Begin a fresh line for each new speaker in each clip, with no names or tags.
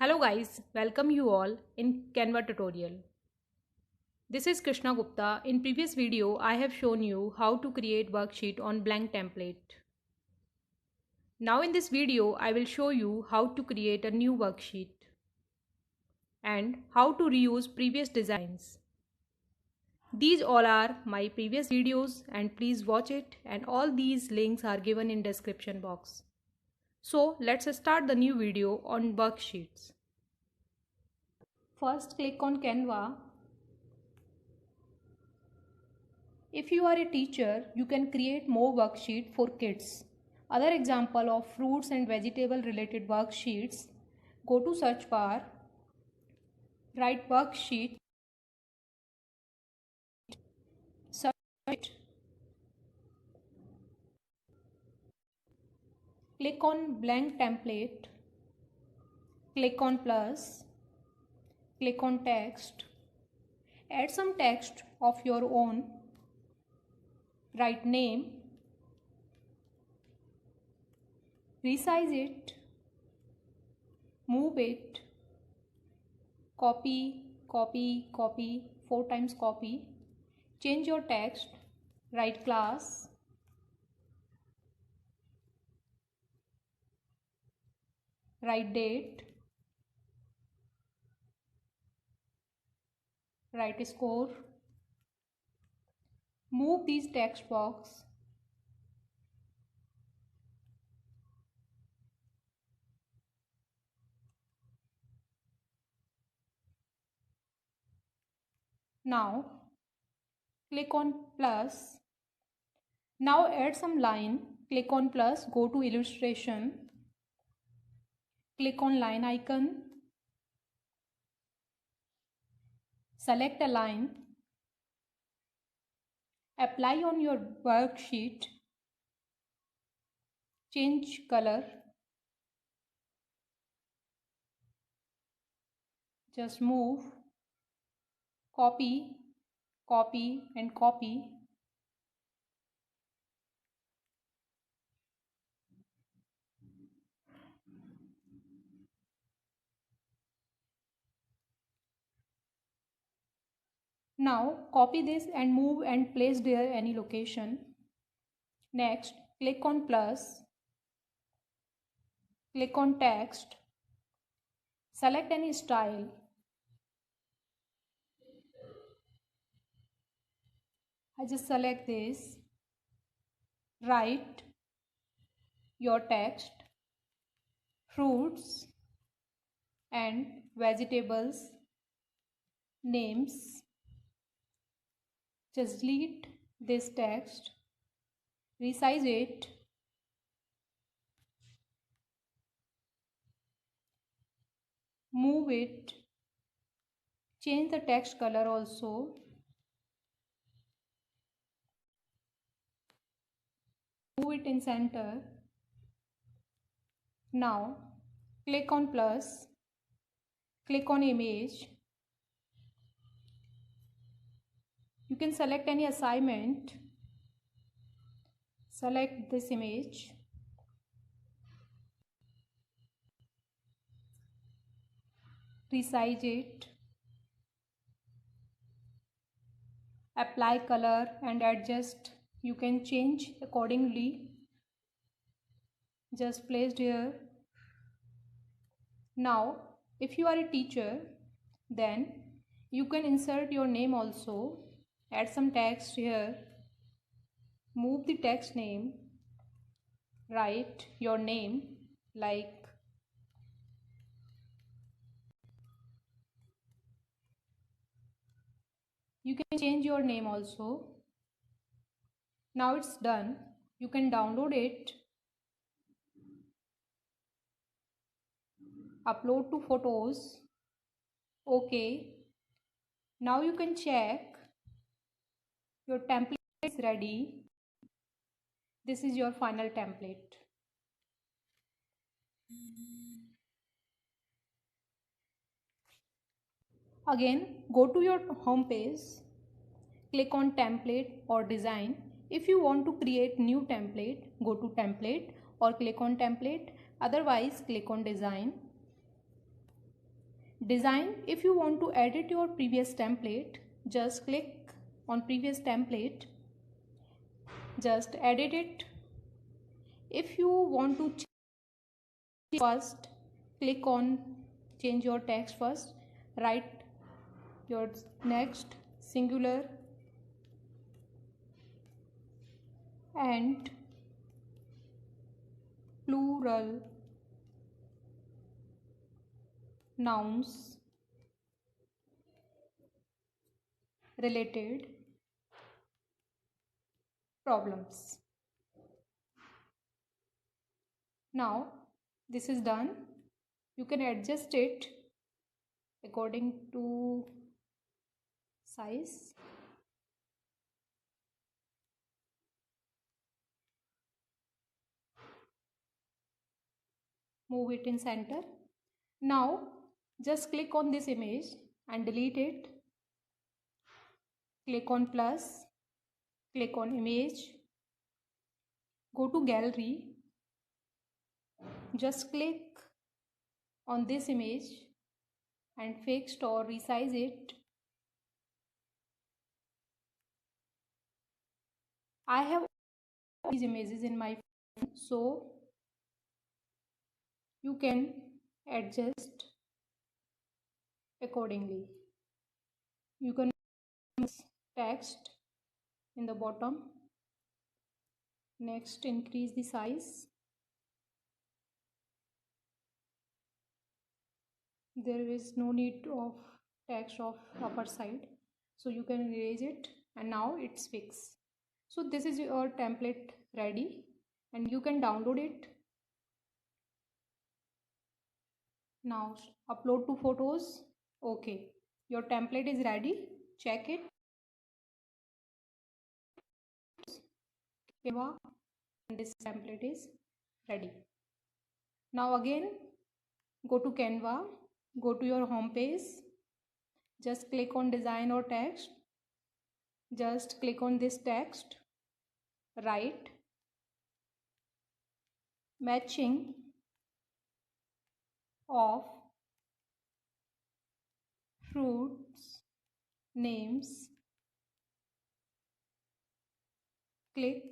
Hello guys, welcome you all in Canva tutorial. This is Krishna Gupta. In previous video, I have shown you how to create worksheet on blank template. Now in this video, I will show you how to create a new worksheet and how to reuse previous designs. These all are my previous videos and please watch it, and all these links are given in description box. So let's start the new video on worksheets. First click on Canva. If you are a teacher, you can create more worksheets for kids. Other example of fruits and vegetable related worksheets, go to search bar, write worksheet, search it, click on blank template, click on plus, click on text, add some text of your own, write name, resize it, move it, copy, 4 times copy, change your text, write class, write date, write score, move these text box, now click on plus, now add some line, click on plus, go to illustration, click on line icon, select a line, apply on your worksheet, change color, just move, copy and copy, now copy this and move and place there any location. Next click on plus, click on text, select any style, I just select this, write your text, fruits and vegetables names, just delete this text, resize it, move it, change the text color also, move it in center. Now click on plus, click on image, you can select any assignment, select this image, resize it, apply color and adjust, you can change accordingly, just placed here. Now if you are a teacher, then you can insert your name also, add some text here, move the text name, write your name like you can change your name also. Now it's done, you can download it, upload to photos, okay. Now you can check your template is ready. This is your final template. Again go to your home page, click on template or design. If you want to create new template, go to template or click on template, otherwise click on design. Design, if you want to edit your previous template, just click on previous template, just edit it. If you want to change first, click on change your text first, write your next singular and plural nouns related problems. Now this is done. You can adjust it according to size. Move it in center. Now just click on this image and delete it. Click on plus, click on image, go to gallery, just click on this image and fixed or resize it. I have these images in my phone, so you can adjust accordingly. You can text in the bottom. Next, increase the size. There is no need of text of upper side, so you can erase it, and now it's fixed. So this is your template ready and you can download it. Now upload to photos. Okay, your template is ready. Check it. And this template is ready. Now again go to Canva, go to your home page, just click on design or text, just click on this text, write matching of fruits names, click,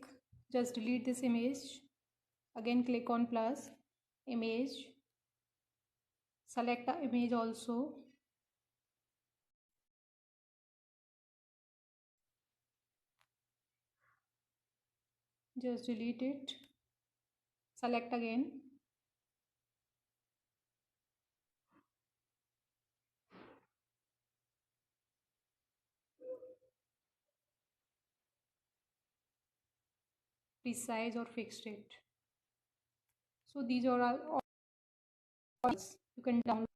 just delete this image, again click on plus, image, select the image also, just delete it, select again, resize or fixed it. So these are all you can download.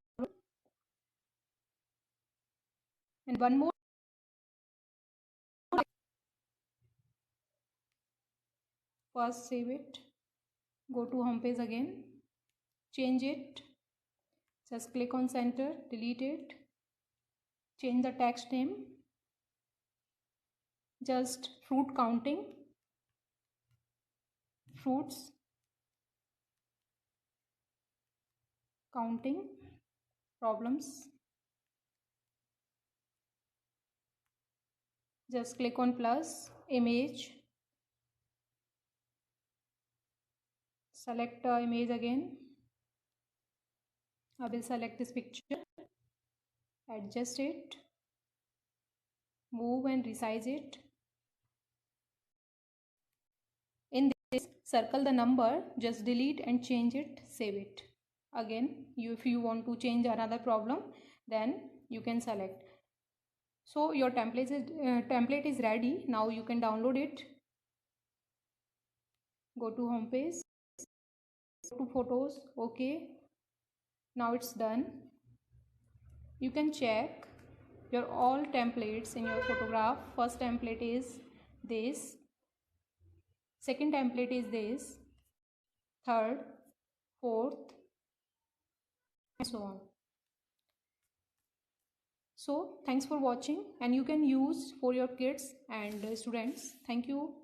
And one more, first save it, go to home page again, change it, just click on center, delete it, change the text name, just fruit counting, fruits counting problems, just click on plus, image, select the image again, I will select this picture, adjust it, move and resize it. In this, circle the number, just delete and change it, save it. Again, if you want to change another problem, then you can select. So your template is ready. Now you can download it. Go to home page, go to photos. Okay, now it's done. You can check your all templates in your photograph. First template is this, second template is this, third, fourth, and so on. So thanks for watching, and you can use for your kids and students. Thank you.